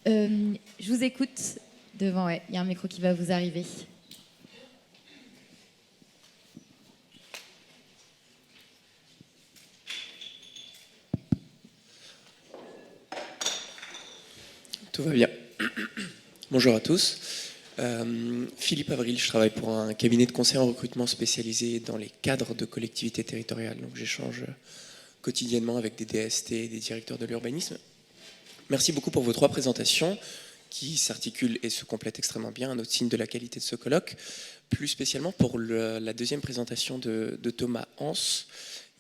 Je vous écoute devant, ouais. Il y a un micro qui va vous arriver. Tout va bien. Bonjour à tous. Philippe Avril, je travaille pour un cabinet de conseil en recrutement spécialisé dans les cadres de collectivités territoriales. Donc j'échange quotidiennement avec des DST et des directeurs de l'urbanisme. Merci beaucoup pour vos 3 présentations qui s'articulent et se complètent extrêmement bien, un autre signe de la qualité de ce colloque. Plus spécialement pour la deuxième présentation de Thomas Hans.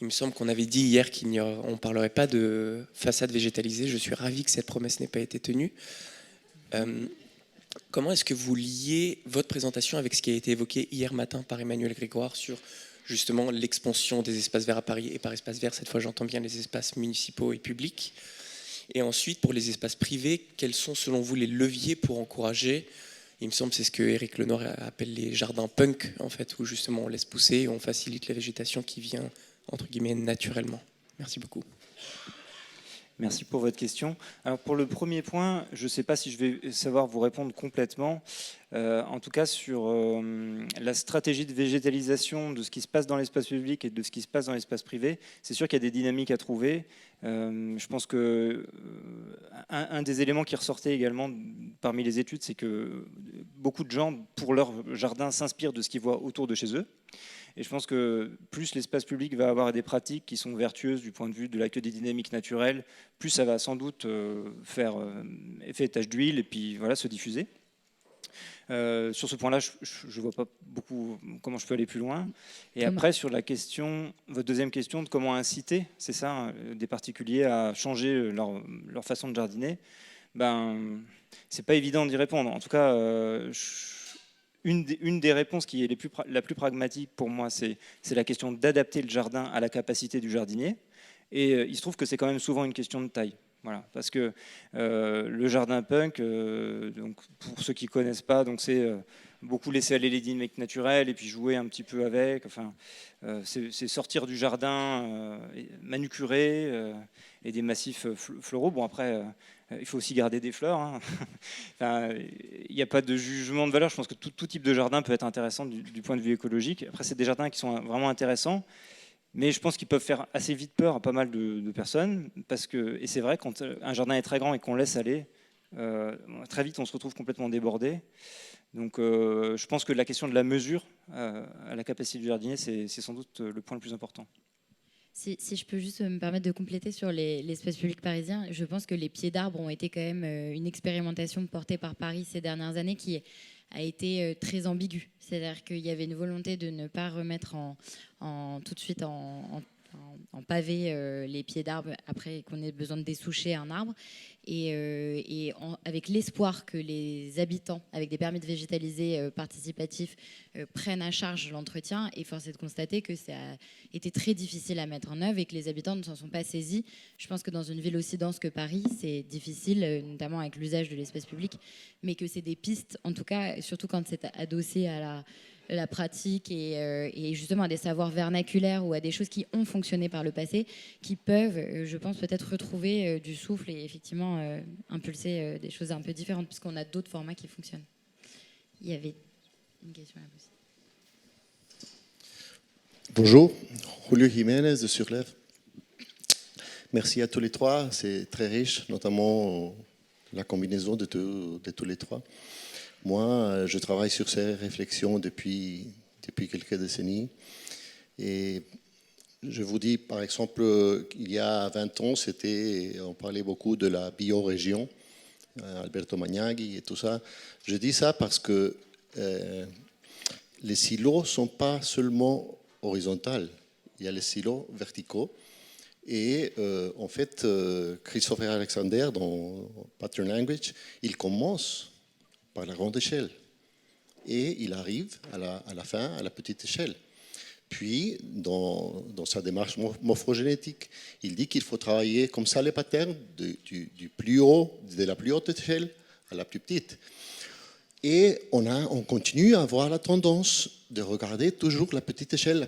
Il me semble qu'on avait dit hier qu'on ne parlerait pas de façade végétalisée. Je suis ravi que cette promesse n'ait pas été tenue. Comment est-ce que vous liez votre présentation avec ce qui a été évoqué hier matin par Emmanuel Grégoire sur justement l'expansion des espaces verts à Paris? Et par espaces verts, cette fois j'entends bien les espaces municipaux et publics. Et ensuite, pour les espaces privés, quels sont selon vous les leviers pour encourager? Il me semble que c'est ce que Éric Lenoir appelle les jardins punk, en fait, où justement on laisse pousser et on facilite la végétation qui vient, entre guillemets, naturellement. Merci beaucoup. Merci pour votre question. Alors pour le premier point, je ne sais pas si je vais savoir vous répondre complètement. En tout cas, sur la stratégie de végétalisation de ce qui se passe dans l'espace public et de ce qui se passe dans l'espace privé, c'est sûr qu'il y a des dynamiques à trouver. Je pense que un des éléments qui ressortait également parmi les études, c'est que beaucoup de gens, pour leur jardin, s'inspirent de ce qu'ils voient autour de chez eux. Et je pense que plus l'espace public va avoir des pratiques qui sont vertueuses du point de vue de l'accueil des dynamiques naturelles, plus ça va sans doute faire effet tache d'huile et puis voilà, se diffuser. Sur ce point-là, je ne vois pas beaucoup comment je peux aller plus loin. Et après, sur la question, votre deuxième question de comment inciter, c'est ça, des particuliers à changer leur façon de jardiner, c'est pas évident d'y répondre. En tout cas, une des réponses qui est la plus pragmatique pour moi, c'est la question d'adapter le jardin à la capacité du jardinier. Et il se trouve que c'est quand même souvent une question de taille. Voilà, parce que le jardin punk, donc pour ceux qui ne connaissent pas, c'est beaucoup laisser aller les dynamiques naturelles et puis jouer un petit peu avec. Enfin, c'est sortir du jardin manucuré et des massifs floraux. Bon, après, il faut aussi garder des fleurs. Hein. Enfin, il n'y a pas de jugement de valeur. Je pense que tout type de jardin peut être intéressant du point de vue écologique. Après, c'est des jardins qui sont vraiment intéressants. Mais je pense qu'ils peuvent faire assez vite peur à pas mal de personnes. Et c'est vrai, quand un jardin est très grand et qu'on laisse aller, très vite, on se retrouve complètement débordé. Donc je pense que la question de la mesure à la capacité du jardinier, c'est sans doute le point le plus important. Si je peux juste me permettre de compléter sur l'espace public parisien, je pense que les pieds d'arbres ont été quand même une expérimentation portée par Paris ces dernières années qui a été très ambiguë. C'est-à-dire qu'il y avait une volonté de ne pas remettre tout de suite en pavé les pieds d'arbres après qu'on ait besoin de dessoucher un arbre. Avec l'espoir que les habitants, avec des permis de végétaliser participatifs, prennent à charge l'entretien, et force est de constater que ça a été très difficile à mettre en œuvre et que les habitants ne s'en sont pas saisis. Je pense que dans une ville aussi dense que Paris, c'est difficile, notamment avec l'usage de l'espace public, mais que c'est des pistes, en tout cas, surtout quand c'est adossé à la pratique et justement à des savoirs vernaculaires ou à des choses qui ont fonctionné par le passé, qui peuvent, je pense, peut-être retrouver du souffle et effectivement impulser des choses un peu différentes, puisqu'on a d'autres formats qui fonctionnent. Il y avait une question là aussi. Bonjour, Julio Jiménez de Surlève. Merci à tous les trois, c'est très riche, notamment la combinaison de tous les trois. Moi, je travaille sur ces réflexions depuis quelques décennies. Et je vous dis, par exemple, il y a 20 ans, on parlait beaucoup de la biorégion, Alberto Magnaghi et tout ça. Je dis ça parce que les silos ne sont pas seulement horizontaux, il y a les silos verticaux. Et en fait, Christopher Alexander, dans Pattern Language, il commence par la grande échelle. Et il arrive à la fin à la petite échelle. Puis, dans sa démarche morphogénétique, il dit qu'il faut travailler comme ça les patterns du plus haut, de la plus haute échelle à la plus petite. Et on continue à avoir la tendance de regarder toujours la petite échelle.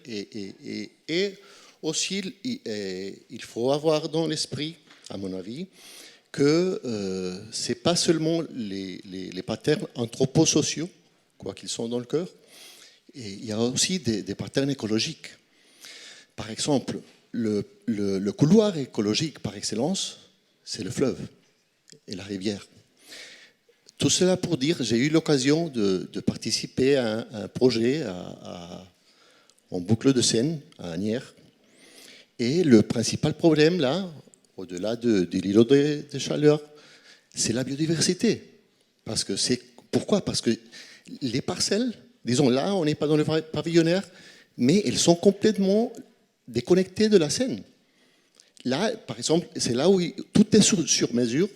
Et aussi, il faut avoir dans l'esprit, à mon avis, que ce n'est pas seulement les patterns anthroposociaux, quoi qu'ils sont dans le cœur, et il y a aussi des patterns écologiques. Par exemple, le couloir écologique par excellence, c'est le fleuve et la rivière. Tout cela pour dire, j'ai eu l'occasion de participer à un projet en boucle de Seine, à Asnières. Et le principal problème, là, au-delà de l'îlot de chaleur, c'est la biodiversité. Pourquoi ? Parce que les parcelles, disons là, on n'est pas dans le pavillonnaire, mais elles sont complètement déconnectées de la Seine. Là, par exemple, c'est là où tout est sur mesure.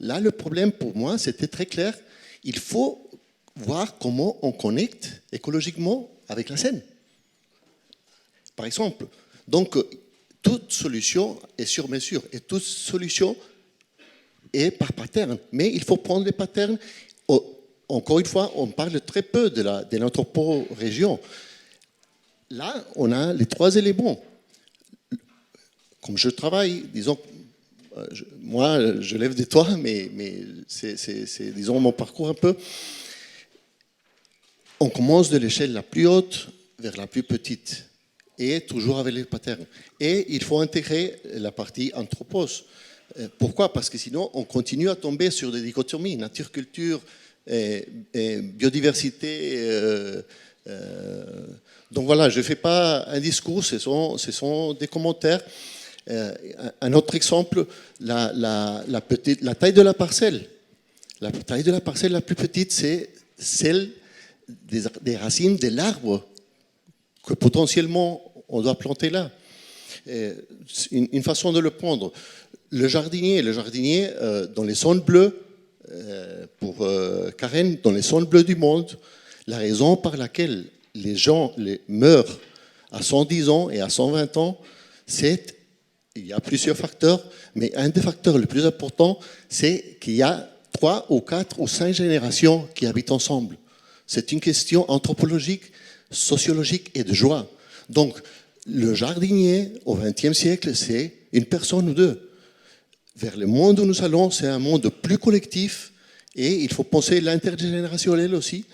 Là, le problème pour moi, c'était très clair. Il faut voir comment on connecte écologiquement avec la Seine. Par exemple, donc, toute solution est sur mesure et toute solution est par pattern. Mais il faut prendre les patterns. Encore une fois, on parle très peu de l'anthroporégion. Là, on a les trois éléments. Comme je travaille, disons, moi, je lève des toits, mais c'est, disons, mon parcours un peu. On commence de l'échelle la plus haute vers la plus petite, et toujours avec les patterns. Et il faut intégrer la partie anthropos. Pourquoi ? Parce que sinon, on continue à tomber sur des dichotomies, nature-culture, et biodiversité. Donc voilà, je ne fais pas un discours, ce sont des commentaires. Un autre exemple, la taille de la parcelle. La taille de la parcelle la plus petite, c'est celle des racines de l'arbre que potentiellement on doit planter là. Une façon de le prendre. Le jardinier dans les zones bleues, pour Karen, dans les zones bleues du monde, la raison par laquelle les gens meurent à 110 ans et à 120 ans, il y a plusieurs facteurs, mais un des facteurs les plus importants, c'est qu'il y a 3 ou 4 ou 5 générations qui habitent ensemble. C'est une question anthropologique, sociologique et de joie. Donc, le jardinier au XXe siècle, c'est une personne ou deux. Vers le monde où nous allons, c'est un monde plus collectif et il faut penser l'intergénérationnel aussi.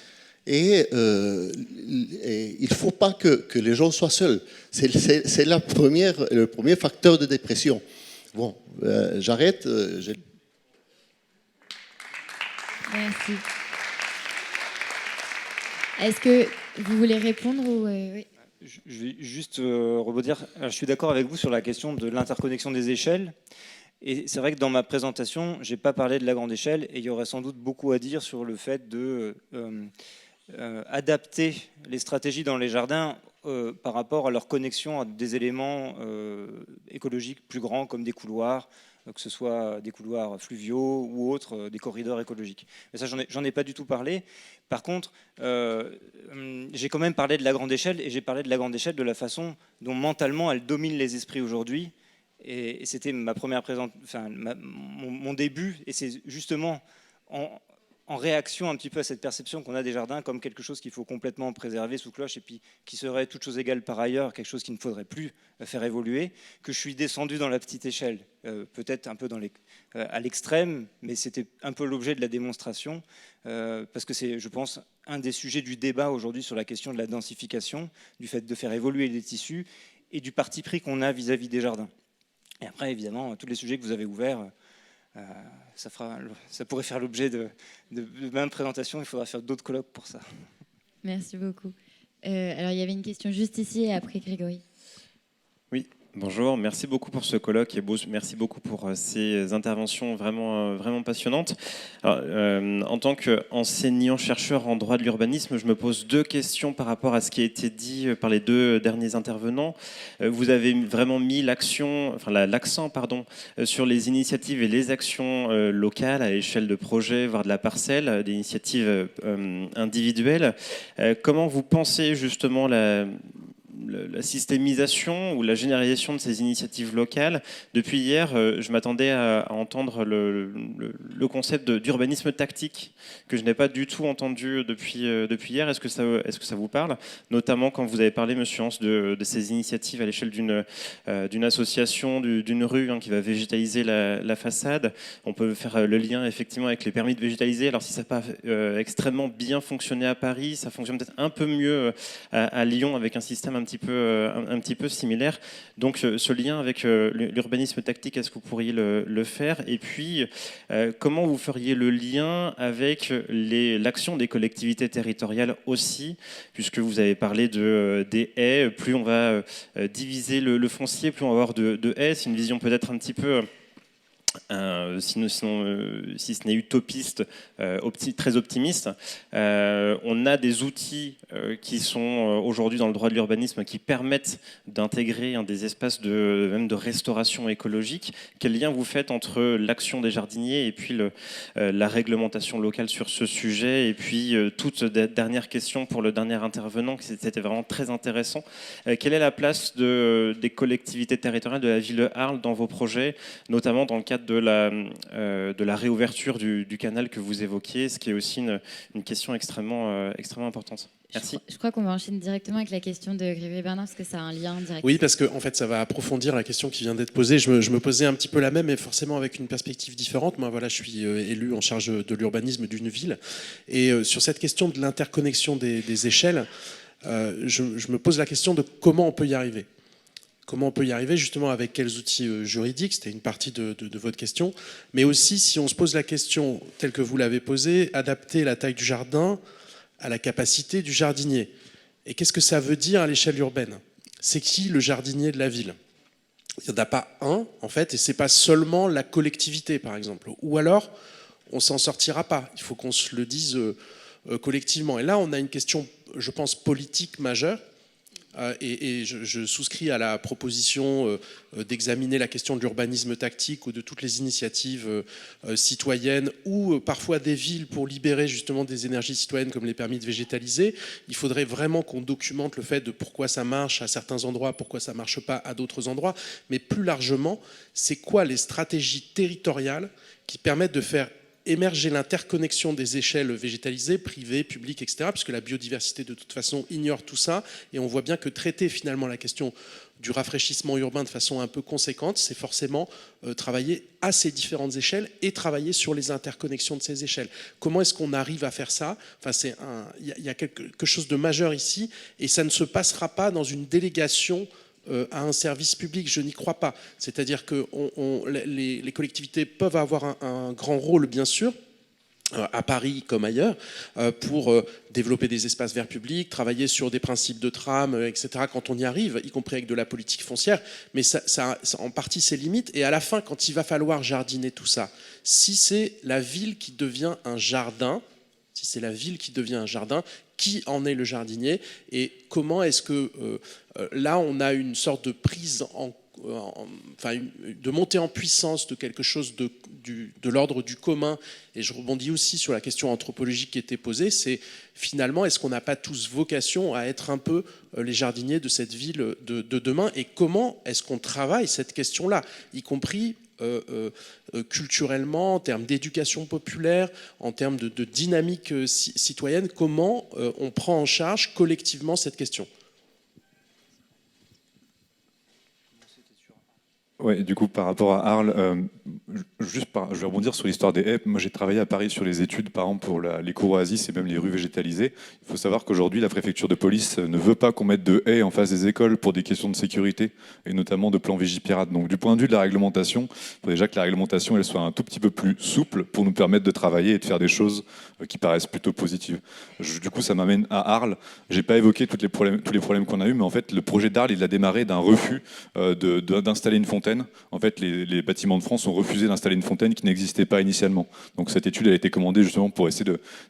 Et il ne faut pas que les gens soient seuls. C'est le premier facteur de dépression. Bon, j'arrête. Merci. Est-ce que vous voulez répondre ou oui. Je vais juste rebondir. Je suis d'accord avec vous sur la question de l'interconnexion des échelles. Et c'est vrai que dans ma présentation, je n'ai pas parlé de la grande échelle et il y aurait sans doute beaucoup à dire sur le fait de adapter les stratégies dans les jardins par rapport à leur connexion à des éléments écologiques plus grands comme des couloirs, que ce soit des couloirs fluviaux ou autres, des corridors écologiques. Mais ça, j'en ai pas du tout parlé. Par contre, j'ai quand même parlé de la grande échelle et j'ai parlé de la grande échelle de la façon dont mentalement elle domine les esprits aujourd'hui. Et c'était ma première mon début, et c'est justement en réaction un petit peu à cette perception qu'on a des jardins comme quelque chose qu'il faut complètement préserver sous cloche et puis qui serait toute chose égale par ailleurs, quelque chose qu'il ne faudrait plus faire évoluer, que je suis descendu dans la petite échelle, peut-être un peu à l'extrême, mais c'était un peu l'objet de la démonstration, parce que c'est, je pense, un des sujets du débat aujourd'hui sur la question de la densification, du fait de faire évoluer les tissus et du parti pris qu'on a vis-à-vis des jardins. Et après, évidemment, tous les sujets que vous avez ouverts, ça pourrait faire l'objet de même présentation. Il faudra faire d'autres colloques pour ça. Merci beaucoup. Alors, il y avait une question juste ici et après Grégory. Oui, bonjour. Merci beaucoup pour ce colloque et merci beaucoup pour ces interventions vraiment passionnantes. Alors, en tant qu'enseignant-chercheur en droit de l'urbanisme, je me pose deux questions par rapport à ce qui a été dit par les deux derniers intervenants. Vous avez vraiment mis l'accent sur les initiatives et les actions locales à l'échelle de projets, voire de la parcelle, des initiatives individuelles. Comment vous pensez justement la systémisation ou la généralisation de ces initiatives locales. Depuis hier, je m'attendais à entendre le concept d'urbanisme tactique que je n'ai pas du tout entendu depuis hier. Est-ce que ça vous parle? Notamment quand vous avez parlé, monsieur Hans, de ces initiatives à l'échelle d'une association, d'une rue qui va végétaliser la façade. On peut faire le lien effectivement avec les permis de végétaliser. Alors si ça n'a pas extrêmement bien fonctionné à Paris, ça fonctionne peut-être un peu mieux à Lyon avec un système un petit peu similaire. Donc ce lien avec l'urbanisme tactique, est-ce que vous pourriez le faire? Et puis comment vous feriez le lien avec l'action des collectivités territoriales aussi, puisque vous avez parlé des haies, plus on va diviser le foncier, plus on va avoir de haies. C'est une vision peut-être un petit peu si ce n'est utopiste, très optimiste. On a des outils qui sont aujourd'hui dans le droit de l'urbanisme qui permettent d'intégrer des espaces même de restauration écologique. Quel lien vous faites entre l'action des jardiniers et puis la réglementation locale sur ce sujet? Et puis toute dernière question pour le dernier intervenant, c'était vraiment très intéressant. Quelle est la place des collectivités territoriales de la ville de Arles dans vos projets, notamment dans le cadre de la réouverture du canal que vous évoquiez, ce qui est aussi une question extrêmement importante. Merci. Je crois qu'on va enchaîner directement avec la question de Grivet-Bernard, parce que ça a un lien direct. Oui, parce que en fait, ça va approfondir la question qui vient d'être posée. Je me posais un petit peu la même, mais forcément avec une perspective différente. Moi, voilà, je suis élu en charge de l'urbanisme d'une ville. Et sur cette question de l'interconnexion des échelles, je me pose la question de comment on peut y arriver. Comment on peut y arriver, justement, avec quels outils juridiques? C'était une partie de votre question. Mais aussi, si on se pose la question telle que vous l'avez posée, adapter la taille du jardin à la capacité du jardinier. Et qu'est-ce que ça veut dire à l'échelle urbaine? C'est qui le jardinier de la ville? Il n'y en a pas un, en fait, et ce n'est pas seulement la collectivité, par exemple. Ou alors, on ne s'en sortira pas. Il faut qu'on se le dise collectivement. Et là, on a une question, je pense, politique majeure. Et je souscris à la proposition d'examiner la question de l'urbanisme tactique ou de toutes les initiatives citoyennes ou parfois des villes pour libérer justement des énergies citoyennes comme les permis de végétaliser. Il faudrait vraiment qu'on documente le fait de pourquoi ça marche à certains endroits, pourquoi ça ne marche pas à d'autres endroits. Mais plus largement, c'est quoi les stratégies territoriales qui permettent de faire émerger l'interconnexion des échelles végétalisées, privées, publiques, etc., puisque la biodiversité, de toute façon, ignore tout ça. Et on voit bien que traiter finalement la question du rafraîchissement urbain de façon un peu conséquente, c'est forcément travailler à ces différentes échelles et travailler sur les interconnexions de ces échelles. Comment est-ce qu'on arrive à faire ça? Enfin, il y a quelque chose de majeur ici, et ça ne se passera pas dans une délégation à un service public, je n'y crois pas. C'est-à-dire que les collectivités peuvent avoir un grand rôle, bien sûr, à Paris comme ailleurs, pour développer des espaces verts publics, travailler sur des principes de tram, etc., quand on y arrive, y compris avec de la politique foncière, mais ça en partie ses limites. Et à la fin, quand il va falloir jardiner tout ça, si c'est la ville qui devient un jardin, qui en est le jardinier? Et comment est-ce que là, on a une sorte de prise de montée en puissance de quelque chose de l'ordre du commun? Et je rebondis aussi sur la question anthropologique qui était posée, c'est finalement, est-ce qu'on n'a pas tous vocation à être un peu les jardiniers de cette ville de demain? Et comment est-ce qu'on travaille cette question-là, y compris culturellement, en termes d'éducation populaire, en termes de dynamique citoyenne? Comment on prend en charge collectivement cette question? Ouais, du coup, par rapport à Arles, je vais rebondir sur l'histoire des haies. Moi, j'ai travaillé à Paris sur les études, par exemple, pour les cours oasis et même les rues végétalisées. Il faut savoir qu'aujourd'hui, la préfecture de police ne veut pas qu'on mette de haies en face des écoles pour des questions de sécurité et notamment de plans Vigipirate. Donc, du point de vue de la réglementation, il faut déjà que la réglementation elle soit un tout petit peu plus souple pour nous permettre de travailler et de faire des choses qui paraissent plutôt positives. Du coup, ça m'amène à Arles. J'ai pas évoqué tous les problèmes qu'on a eus, mais en fait, le projet d'Arles, il a démarré d'un refus d'installer une fontaine fontaine. En fait, les bâtiments de France ont refusé d'installer une fontaine qui n'existait pas initialement. Donc cette étude a été commandée justement pour essayer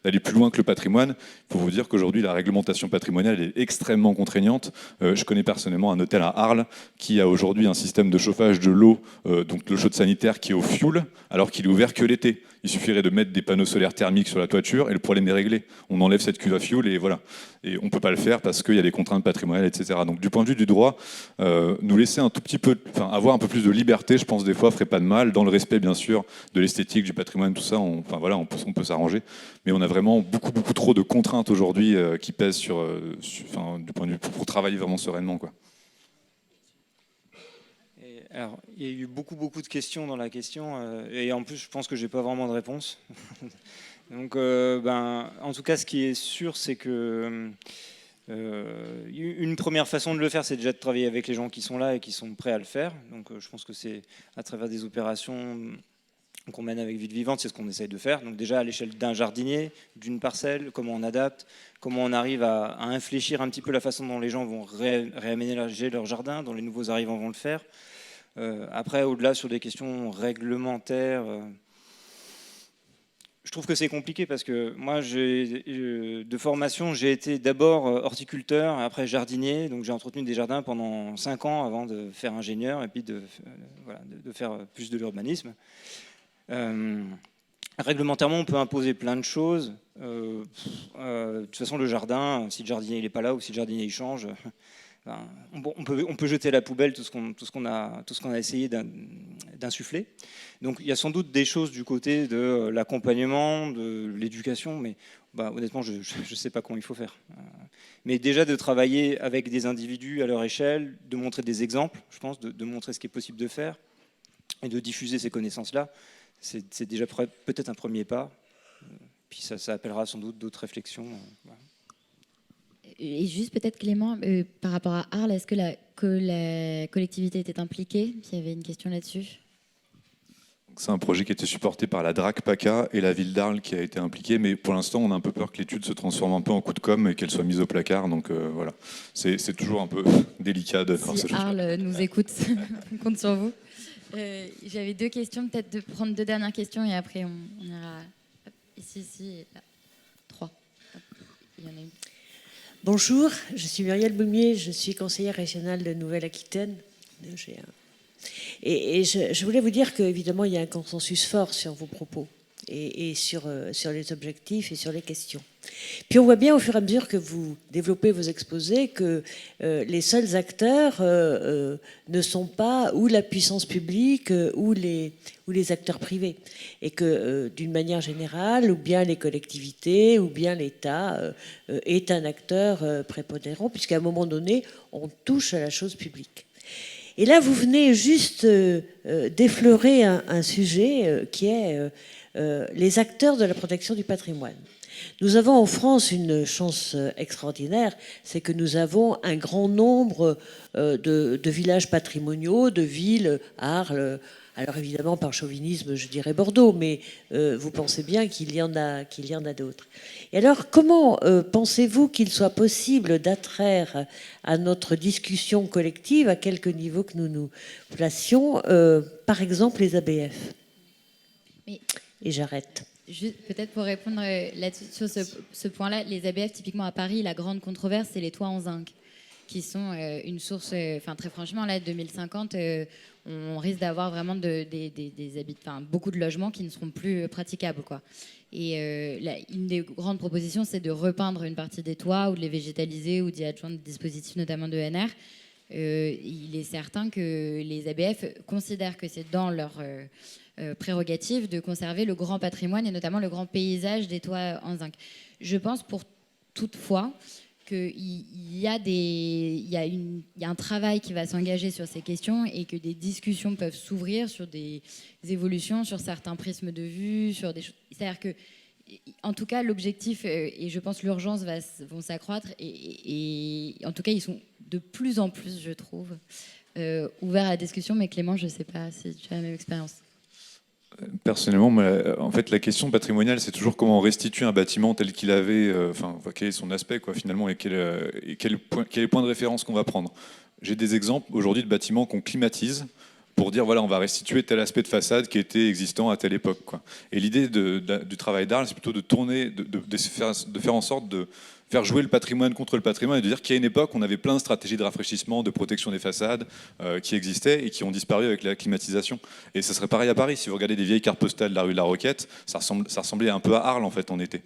d'aller plus loin que le patrimoine. Il faut vous dire qu'aujourd'hui, la réglementation patrimoniale est extrêmement contraignante. Je connais personnellement un hôtel à Arles qui a aujourd'hui un système de chauffage de l'eau, donc l'eau chaude sanitaire, qui est au fioul, alors qu'il est ouvert que l'été. Il suffirait de mettre des panneaux solaires thermiques sur la toiture et le problème est réglé. On enlève cette cuve à fioul et voilà. Et on ne peut pas le faire parce qu'il y a des contraintes patrimoniales, etc. Donc du point de vue du droit, nous laisser un tout petit peu, avoir un peu plus de liberté, je pense des fois, ferait pas de mal, dans le respect bien sûr de l'esthétique, du patrimoine, tout ça. On peut s'arranger, mais on a vraiment beaucoup trop de contraintes aujourd'hui qui pèsent du point de vue pour travailler vraiment sereinement, quoi. Alors, il y a eu beaucoup de questions dans la question, et en plus, je pense que j'ai pas vraiment de réponse. Donc, en tout cas, ce qui est sûr, c'est que une première façon de le faire, c'est déjà de travailler avec les gens qui sont là et qui sont prêts à le faire. Donc, je pense que c'est à travers des opérations qu'on mène avec Ville Vivante, c'est ce qu'on essaye de faire. Donc, déjà à l'échelle d'un jardinier, d'une parcelle, comment on adapte, comment on arrive à infléchir un petit peu la façon dont les gens vont réaménager leur jardin, dont les nouveaux arrivants vont le faire. Après, au-delà sur des questions réglementaires, je trouve que c'est compliqué parce que moi, de formation, j'ai été d'abord horticulteur, après jardinier. Donc j'ai entretenu des jardins pendant 5 ans avant de faire ingénieur et puis de faire plus de l'urbanisme. Réglementairement, on peut imposer plein de choses. De toute façon, le jardin, si le jardinier n'est pas là ou si le jardinier il change... On peut jeter à la poubelle tout ce qu'on a essayé d'insuffler. Donc il y a sans doute des choses du côté de l'accompagnement, de l'éducation, mais honnêtement, je ne sais pas comment il faut faire. Mais déjà de travailler avec des individus à leur échelle, de montrer des exemples, je pense, de montrer ce qui est possible de faire et de diffuser ces connaissances-là, c'est déjà peut-être un premier pas. Puis ça appellera sans doute d'autres réflexions. Voilà. Et juste peut-être Clément, par rapport à Arles, est-ce que la collectivité était impliquée? Il y avait une question là-dessus. C'est un projet qui a été supporté par la DRAC PACA et la ville d'Arles qui a été impliquée, mais pour l'instant on a un peu peur que l'étude se transforme un peu en coup de com' et qu'elle soit mise au placard, donc voilà, c'est toujours un peu délicat de faire ce Si Arles nous écoute, on compte sur vous. J'avais 2 questions, peut-être de prendre 2 dernières questions et après on ira ici et là. 3. Il y en a une. Bonjour, je suis Muriel Baumier, je suis conseillère régionale de Nouvelle-Aquitaine. Et je voulais vous dire qu'évidemment, il y a un consensus fort sur vos propos et sur les objectifs et sur les questions. Puis on voit bien au fur et à mesure que vous développez vos exposés que les seuls acteurs ne sont pas ou la puissance publique ou les acteurs privés. Et que d'une manière générale, ou bien les collectivités, ou bien l'État est un acteur prépondérant, puisqu'à un moment donné, on touche à la chose publique. Et là, vous venez juste d'effleurer un sujet qui est les acteurs de la protection du patrimoine. Nous avons en France une chance extraordinaire, c'est que nous avons un grand nombre de villages patrimoniaux, de villes, Arles. Alors évidemment, par chauvinisme, je dirais Bordeaux, mais vous pensez bien qu'il y en a d'autres. Et alors, comment pensez-vous qu'il soit possible d'attraire à notre discussion collective, à quelque niveau que nous nous placions, par exemple les ABF? Et j'arrête. Peut-être pour répondre là-dessus, sur ce point-là, les ABF, typiquement à Paris, la grande controverse, c'est les toits en zinc, qui sont une source, très franchement, là, 2050, on risque d'avoir vraiment beaucoup de logements qui ne seront plus praticables, quoi. Et une des grandes propositions, c'est de repeindre une partie des toits ou de les végétaliser ou d'y adjoindre des dispositifs, notamment de NR. Il est certain que les ABF considèrent que c'est dans leur prérogative de conserver le grand patrimoine et notamment le grand paysage des toits en zinc. Je pense toutefois qu'il y a un travail qui va s'engager sur ces questions et que des discussions peuvent s'ouvrir sur des évolutions, sur certains prismes de vue, sur des choses. C'est-à-dire que, en tout cas, l'objectif et je pense l'urgence vont s'accroître et en tout cas, ils sont de plus en plus, je trouve, ouverts à la discussion. Mais Clément, je ne sais pas si tu as la même expérience. Personnellement, en fait, la question patrimoniale, c'est toujours comment on restitue un bâtiment tel qu'il avait, quel est son aspect, quoi, finalement, et quel est le point de référence qu'on va prendre. J'ai des exemples aujourd'hui de bâtiments qu'on climatise pour dire voilà, on va restituer tel aspect de façade qui était existant à telle époque, quoi. Et l'idée du travail d'Arles, c'est plutôt de tourner, de faire en sorte de faire jouer le patrimoine contre le patrimoine et de dire qu'il y a une époque, on avait plein de stratégies de rafraîchissement, de protection des façades qui existaient et qui ont disparu avec la climatisation. Et ça serait pareil à Paris. Si vous regardez des vieilles cartes postales de la rue de la Roquette, ça ressemblait un peu à Arles en fait en été.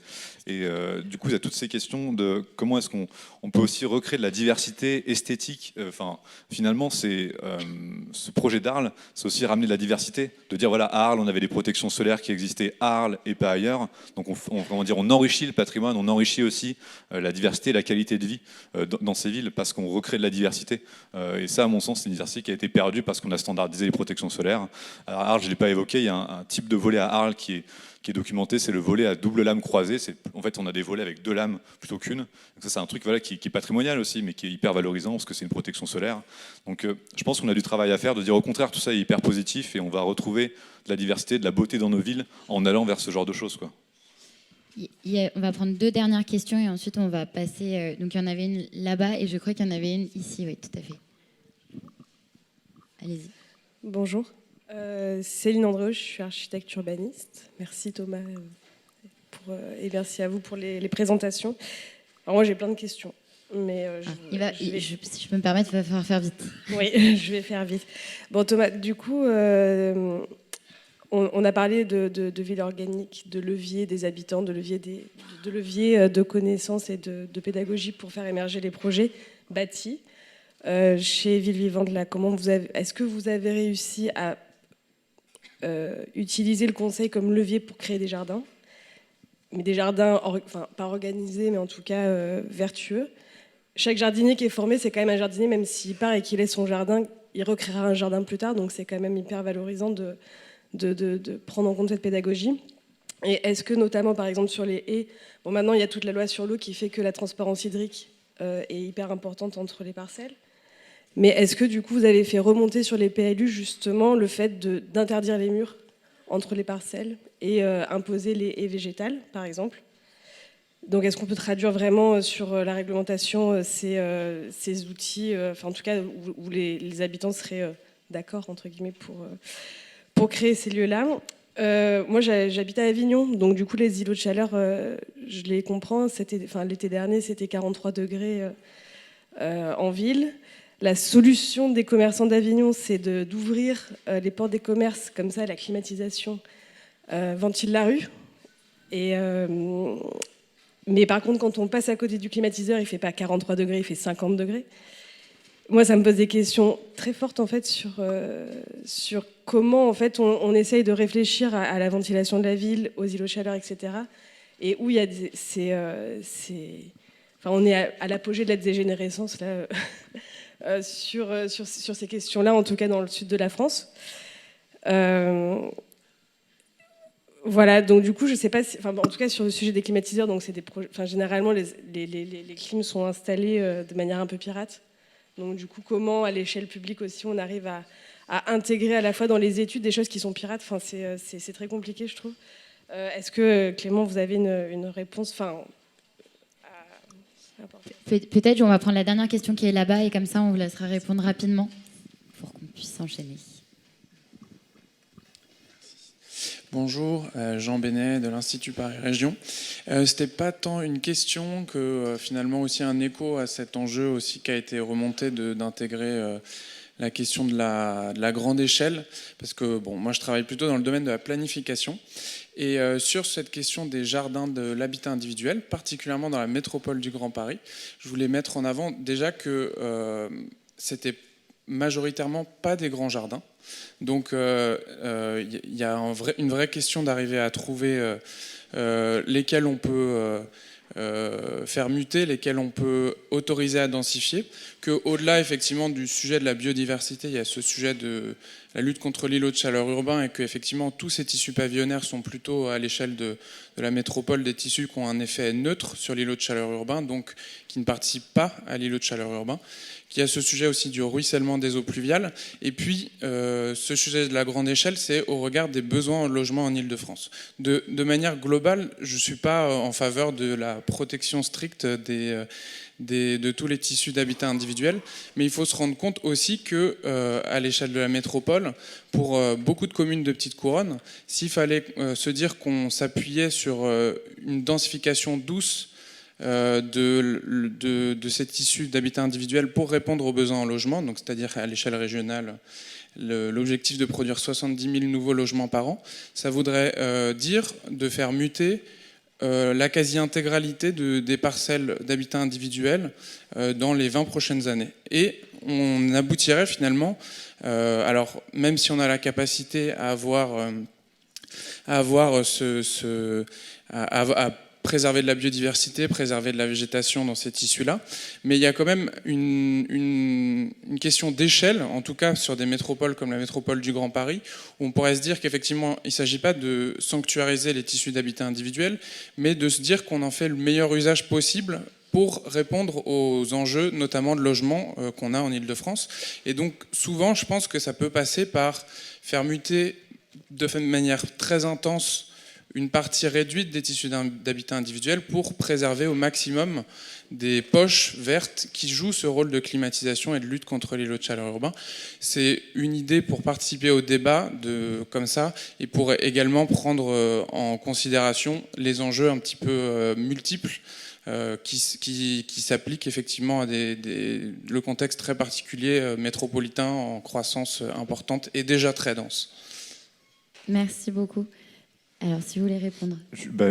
Et du coup, il y a toutes ces questions de comment est-ce qu'on peut aussi recréer de la diversité esthétique. Enfin, finalement, ce projet d'Arles, c'est aussi ramener de la diversité, de dire voilà, à Arles, on avait des protections solaires qui existaient à Arles et pas ailleurs. Donc, on enrichit le patrimoine, on enrichit aussi la diversité et la qualité de vie dans ces villes parce qu'on recrée de la diversité. Et ça, à mon sens, c'est une diversité qui a été perdue parce qu'on a standardisé les protections solaires. Alors, à Arles, je ne l'ai pas évoqué, il y a un type de volet à Arles qui est documenté, c'est le volet à double lame croisée. En fait, on a des volets avec 2 lames plutôt qu'une. Ça, c'est un truc voilà, qui est patrimonial aussi, mais qui est hyper valorisant parce que c'est une protection solaire. Donc, je pense qu'on a du travail à faire, de dire au contraire, tout ça est hyper positif et on va retrouver de la diversité, de la beauté dans nos villes en allant vers ce genre de choses, quoi. On va prendre 2 dernières questions et ensuite on va passer. Donc il y en avait une là-bas et je crois qu'il y en avait une ici. Oui, tout à fait. Allez-y. Bonjour. Céline Andreu, je suis architecte urbaniste. Merci Thomas et merci à vous pour les présentations. Alors moi j'ai plein de questions. Mais si je peux me permettre, il va falloir faire vite. Oui, je vais faire vite. Bon Thomas, du coup, on a parlé de ville organique, de levier des habitants, de levier de connaissances et de pédagogie pour faire émerger les projets bâtis. Chez Ville Vivante, là, est-ce que vous avez réussi à utiliser le conseil comme levier pour créer des jardins, mais des jardins, pas organisés, mais en tout cas vertueux? Chaque jardinier qui est formé, c'est quand même un jardinier, même s'il part et qu'il laisse son jardin, il recréera un jardin plus tard, donc c'est quand même hyper valorisant de prendre en compte cette pédagogie. Et est-ce que notamment par exemple sur les haies, bon maintenant il y a toute la loi sur l'eau qui fait que la transparence hydrique est hyper importante entre les parcelles, mais est-ce que du coup vous avez fait remonter sur les PLU justement le fait d'interdire les murs entre les parcelles et imposer les haies végétales par exemple? Donc est-ce qu'on peut traduire vraiment sur la réglementation ces outils, en tout cas où les habitants seraient d'accord entre guillemets pour créer ces lieux-là? Moi, j'habite à Avignon, donc du coup, les îlots de chaleur, je les comprends. L'été dernier, c'était 43 degrés en ville. La solution des commerçants d'Avignon, c'est d'ouvrir les portes des commerces, comme ça, la climatisation ventile la rue. Mais par contre, quand on passe à côté du climatiseur, il ne fait pas 43 degrés, il fait 50 degrés. Moi, ça me pose des questions très fortes en fait sur comment en fait on essaye de réfléchir à la ventilation de la ville, aux îlots de chaleur, etc. Et où il y a on est à l'apogée de la dégénérescence là, sur ces questions-là, en tout cas dans le sud de la France. Voilà, donc du coup, je sais pas si, en tout cas sur le sujet des climatiseurs, donc c'est généralement les clims sont installés de manière un peu pirate. Donc du coup, comment à l'échelle publique aussi on arrive à intégrer à la fois dans les études des choses qui sont pirates? C'est très compliqué, je trouve. Est-ce que Clément, vous avez une réponse Peut-être on va prendre la dernière question qui est là-bas et comme ça on vous laissera répondre rapidement pour qu'on puisse enchaîner. Bonjour, Jean Benet de l'Institut Paris Région. C'était pas tant une question que finalement aussi un écho à cet enjeu aussi qui a été remonté d'intégrer la question de la grande échelle, parce que bon, moi je travaille plutôt dans le domaine de la planification et sur cette question des jardins de l'habitat individuel, particulièrement dans la métropole du Grand Paris, je voulais mettre en avant déjà que c'était majoritairement pas des grands jardins. Donc il y a une vraie question d'arriver à trouver lesquels on peut faire muter, lesquels on peut autoriser à densifier, qu'au-delà effectivement du sujet de la biodiversité, il y a ce sujet de la lutte contre l'îlot de chaleur urbain et que effectivement tous ces tissus pavillonnaires sont plutôt à l'échelle de la métropole des tissus qui ont un effet neutre sur l'îlot de chaleur urbain, donc qui ne participent pas à l'îlot de chaleur urbain, qu'il y a ce sujet aussi du ruissellement des eaux pluviales. Et puis, ce sujet de la grande échelle, c'est au regard des besoins en logement en Île-de-France. De manière globale, je ne suis pas en faveur de la protection stricte de tous les tissus d'habitat individuel, mais il faut se rendre compte aussi que à l'échelle de la métropole, pour beaucoup de communes de petite couronne, s'il fallait se dire qu'on s'appuyait sur une densification douce de ces tissus d'habitat individuel pour répondre aux besoins en logement, donc c'est-à-dire à l'échelle régionale, l'objectif de produire 70 000 nouveaux logements par an, ça voudrait dire de faire muter la quasi-intégralité des parcelles d'habitat individuel dans les 20 prochaines années. Et on aboutirait finalement, alors même si on a la capacité à préserver de la biodiversité, préserver de la végétation dans ces tissus-là, mais il y a quand même une question d'échelle, en tout cas sur des métropoles comme la métropole du Grand Paris, où on pourrait se dire qu'effectivement, il ne s'agit pas de sanctuariser les tissus d'habitat individuel, mais de se dire qu'on en fait le meilleur usage possible pour répondre aux enjeux, notamment de logement qu'on a en Île-de-France. Et donc, souvent, je pense que ça peut passer par faire muter de manière très intense une partie réduite des tissus d'habitat individuel pour préserver au maximum des poches vertes qui jouent ce rôle de climatisation et de lutte contre les lots de chaleur urbains. C'est une idée pour participer au débat comme ça et pour également prendre en considération les enjeux un petit peu multiples qui s'appliquent effectivement à le contexte très particulier métropolitain en croissance importante et déjà très dense. Merci beaucoup. Alors, si vous voulez répondre.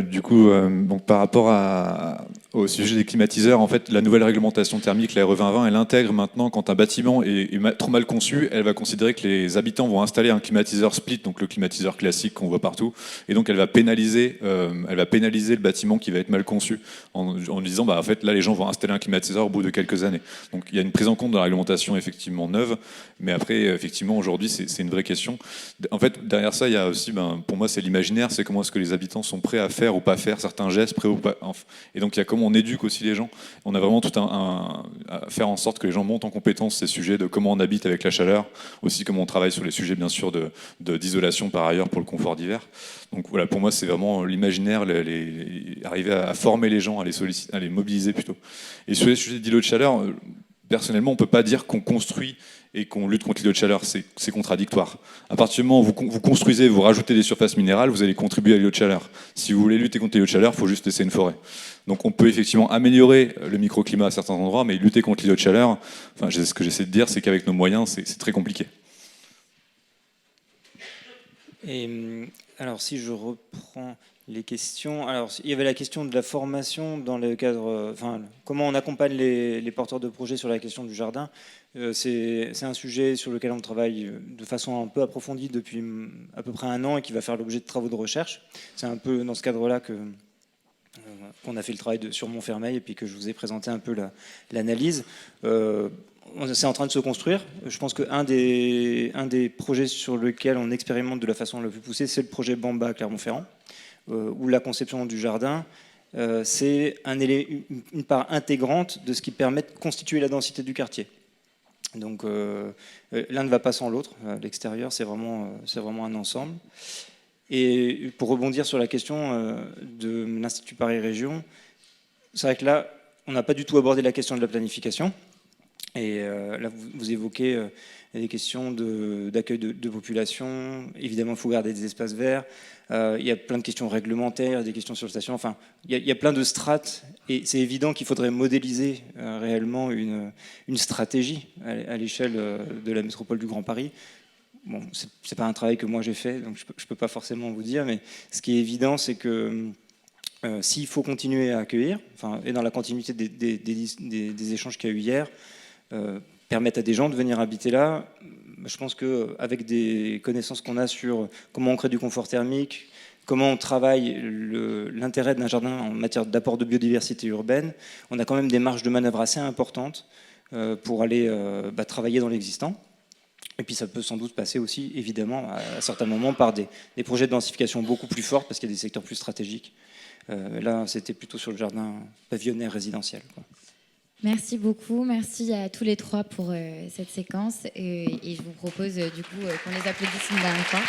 Du coup, donc, par rapport au sujet des climatiseurs, en fait, la nouvelle réglementation thermique, la RE 2020, elle intègre maintenant, quand un bâtiment est trop mal conçu, elle va considérer que les habitants vont installer un climatiseur split, donc le climatiseur classique qu'on voit partout, et donc elle va pénaliser le bâtiment qui va être mal conçu, en disant, en fait, là, les gens vont installer un climatiseur au bout de quelques années. Donc, il y a une prise en compte de la réglementation effectivement neuve, mais après, effectivement, aujourd'hui, c'est une vraie question. En fait, derrière ça, il y a aussi, pour moi, c'est l'imaginaire, c'est comment est-ce que les habitants sont prêts à faire ou pas faire certains gestes, prêts ou pas. Et donc il y a comment on éduque aussi les gens. On a vraiment tout à faire en sorte que les gens montent en compétence ces sujets de comment on habite avec la chaleur, aussi comment on travaille sur les sujets bien sûr d'isolation par ailleurs pour le confort d'hiver. Donc voilà, pour moi c'est vraiment l'imaginaire, arriver à former les gens, à les mobiliser plutôt. Et sur les sujets d'îlots de chaleur, personnellement on ne peut pas dire qu'on construit et qu'on lutte contre l'îlot de chaleur, c'est contradictoire. À partir du moment où vous construisez, vous rajoutez des surfaces minérales, vous allez contribuer à l'îlot de chaleur. Si vous voulez lutter contre l'îlot de chaleur, il faut juste laisser une forêt. Donc on peut effectivement améliorer le microclimat à certains endroits, mais lutter contre l'îlot de chaleur, ce que j'essaie de dire, c'est qu'avec nos moyens, c'est très compliqué. Et alors si je reprends les questions, alors il y avait la question de la formation dans le cadre, comment on accompagne les porteurs de projets sur la question du jardin. C'est un sujet sur lequel on travaille de façon un peu approfondie depuis à peu près 1 an et qui va faire l'objet de travaux de recherche. C'est un peu dans ce cadre-là qu'on a fait le travail sur Montfermeil et puis que je vous ai présenté un peu l'analyse. C'est en train de se construire. Je pense qu'un des projets sur lequel on expérimente de la façon la plus poussée, c'est le projet Bamba à Clermont-Ferrand, où la conception du jardin, c'est une part intégrante de ce qui permet de constituer la densité du quartier. Donc l'un ne va pas sans l'autre. L'extérieur, c'est vraiment un ensemble. Et pour rebondir sur la question de l'Institut Paris Région, c'est vrai que là, on n'a pas du tout abordé la question de la planification. Et là, vous évoquez des questions d'accueil de population. Évidemment, il faut garder des espaces verts. Il y a plein de questions réglementaires, des questions sur le station. Enfin, il y a plein de strates. Et c'est évident qu'il faudrait modéliser réellement une stratégie à l'échelle de la métropole du Grand Paris. Bon, c'est pas un travail que moi j'ai fait, donc je peux pas forcément vous dire. Mais ce qui est évident, c'est que s'il faut continuer à accueillir, et dans la continuité des échanges qu'il y a eu hier, permettre à des gens de venir habiter là, je pense qu'avec des connaissances qu'on a sur comment on crée du confort thermique, comment on travaille l'intérêt d'un jardin en matière d'apport de biodiversité urbaine, on a quand même des marges de manœuvre assez importantes pour aller travailler dans l'existant. Et puis ça peut sans doute passer aussi, évidemment, à certains moments par des projets de densification beaucoup plus forts, parce qu'il y a des secteurs plus stratégiques. Là, c'était plutôt sur le jardin pavillonnaire résidentiel, quoi. Merci beaucoup, merci à tous les trois pour cette séquence et je vous propose du coup qu'on les applaudisse une dernière fois.